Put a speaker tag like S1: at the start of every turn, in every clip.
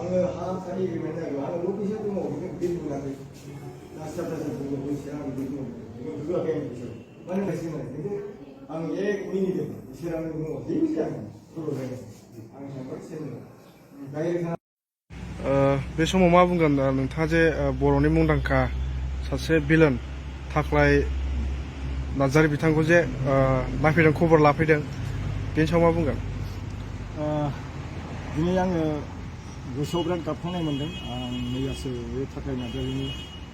S1: आङो हा खालि होनांगौ आङो लकेसन दङ बिदि बुंनानै नास्टारदासो बुङो बैसो आं बिदि बुङो होआखै आं बिसोर मानो होनोसै खिन्थु आं एक मिनिटजों बिसोर आंनो बुङो जेबो जायाखै खर' जायो आं थांबाय सेरनो डाइरेक्ट
S2: बे समाव मा बुंगोन नोंथाङा जे बर'नि मुंदांखा सासे भिलेन थाख्लाय नार्जारी बिथांखौ जे नायफैदों खबर लाफैदों बेनि सायाव मा बुंगोन?
S1: दिनै आङो गोसोआव बिराद गाबखांनाय मोन्दों आं मैयासो बे थाख्लाय नार्जारीनि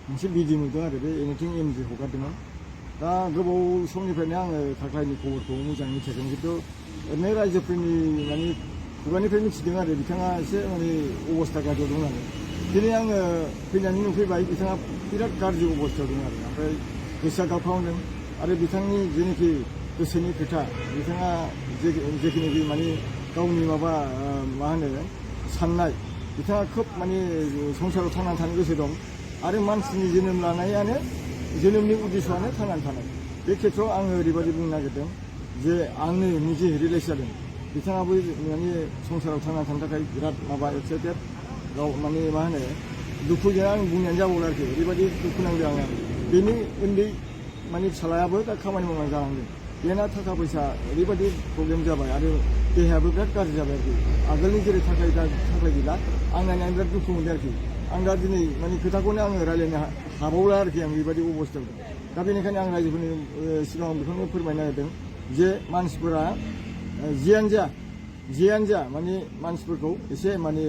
S1: मोनसे भिडिअ नुदों आरो बे एनिथिं एमजि हगारदोंमोन दा गोबाव समनिफ्रायनो आङो थाख्लायनि खबरखौ मोजाङै मिथियाखै खिन्थु ओरैनो रायजोफोरनि माने खुगानिफ्राय मिथिदों आरो बिथाङा एसे माने अबस्था गाज्रियाव दं आरो दिनै आङो फैनानै नुफैबाय बिथाङा बिराद गाज्रि अबस्थायाव दं आरो ओमफ्राय गोसोआ गाबखांदों आरो बिथांनि जेनोखि गोसोनि खोथा बिथाङा जेखिनिखि माने गावनि माबा मा होनो साननाय बिथाङा खोब माने संसाराव थांनानै थानो गोसो दं आरो मानसिनि जोनोम लानायानो जोनोमनि उद्देশ্যआनो थांनानै थानाय बे खेत्रआव आङो ओरैबायदि बुंनो नागिरदों जे आंनो निजे रियेलाइज जादों बिथाङाबो माने संसाराव थांनानै थानो थाखाय बिराद माबा एक्साइटेड गाव माने मा होनो दुखुजों आं बुंनायानो जाबावला आरोखि ओरैबायदि दुखु नांदों आङो बेनि उन्दै माने फिसालायाबो दा खामानि मावनानै जालांदों बेना थाखा फैसा ओरैबायदि प्रब्लेम जाबाय आरो देहायाबो बिराद गाज्रि जाबाय आरोखि आगोलनि जेरै थाखाय गैला आं नायनानै बिराद दुखु मोनदों आरोखि आं दा दिनै माने खोथाखौनो आङो रायज्लायनो हाबावला आरोखि आं बेबायदि अबस्थायाव दं दा बेनिखायनो आं रायजोफोरनि सिगाङाव बेखौनो फोरमायनो नागिरदों जे मानसिफोरा जियानो जा माने मानसिफोरखौ एसे माने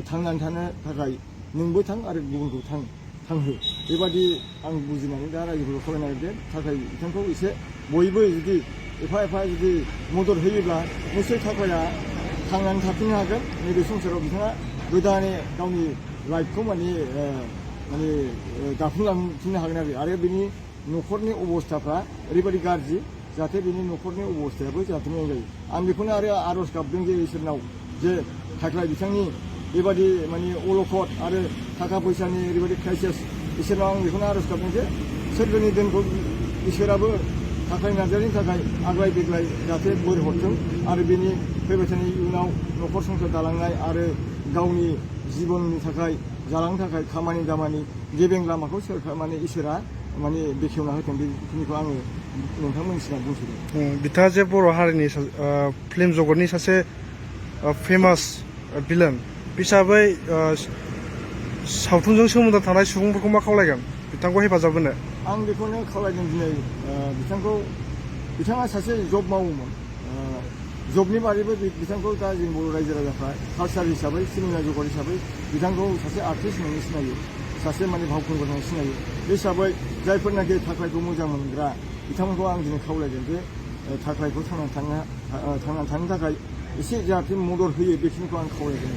S1: थांनानै थानो थाखाय नोंबो थां आरो गुबुनखौ थांहो बेबादि आं बुजिनानै दा रायजोफोरखौ खावलायनो नागिरदों थाखाय बिथांखौ एसे बयबो जुदि एफा जुदि मदद होयोब्ला निश्चय थाखाया थांनानै थाफिननो हागोन नैबे संसाराव बिथाङा गोदानै गावनि लाइफखौ माने दाफुंलांफिननो हागोन आरो बिनि न'खरनि अबस्थाफ्रा ओरैबायदि गाज्रि जाहाथे बिनि न'खरनि अबस्थायाबो जाहाथे मोजां जायो आं बेखौनो आरो आर'ज गाबदों जे इसोरनाव जे थाख्लाय बिथांनि बेबायदि माने अलखद आरो थाखा फैसानि ओरैबायदि क्राइसिस इसोरनाव आं बेखौनो आर'ज गाबदों जे सोरगोनि दोनखौ इसोराबो थाख्लाय नार्जारीनि थाखाय आग्लाय बिग्लाय जाहाथे बोर हरथों आरो बेनि फैबाय थानाय इयुनाव न'खर संसार दालांनाय आरो गावनि जिबननि थाखाय जालांनो थाखाय खामानि दामानि गेबें लामाखौ सोरखार माने इसोरा माने बेखेवना होथों बेखिनिखौ आङो नोंथांमोननि सिगां बुंथिदों।
S2: बिथाङा जे बर' हारिनि फिल्म जगतनि सासे फेमास भिलेन हिसाबै सावथुनजों सोमोन्दो थानाय सुबुंफोरखौ मा खावलायगोन बिथांखौ हेफाजाब होनो?
S1: आं बेखौनो खावलायदों दिनै बिथाङा सासे जब मावोमोन जबनि बादैबो बिथांखौ दा जों बर' रायजो राजाफ्रा कालचार हिसाबै सिनेमा जगत हिसाबै बिथांखौ सासे आर्टिस्ट होननानै सिनायो सासे माने भावखुंगुर होननानै सिनायो बे हिसाबै जायफोरनाखि थाख्लायखौ मोजां मोनग्रा बिथांमोनखौ आं दिनै खावलायदों जे थाख्लायखौ थांनानै थानो थाखाय एसे जाहाथे मदद होयो बेखिनिखौ आं खावलायदों।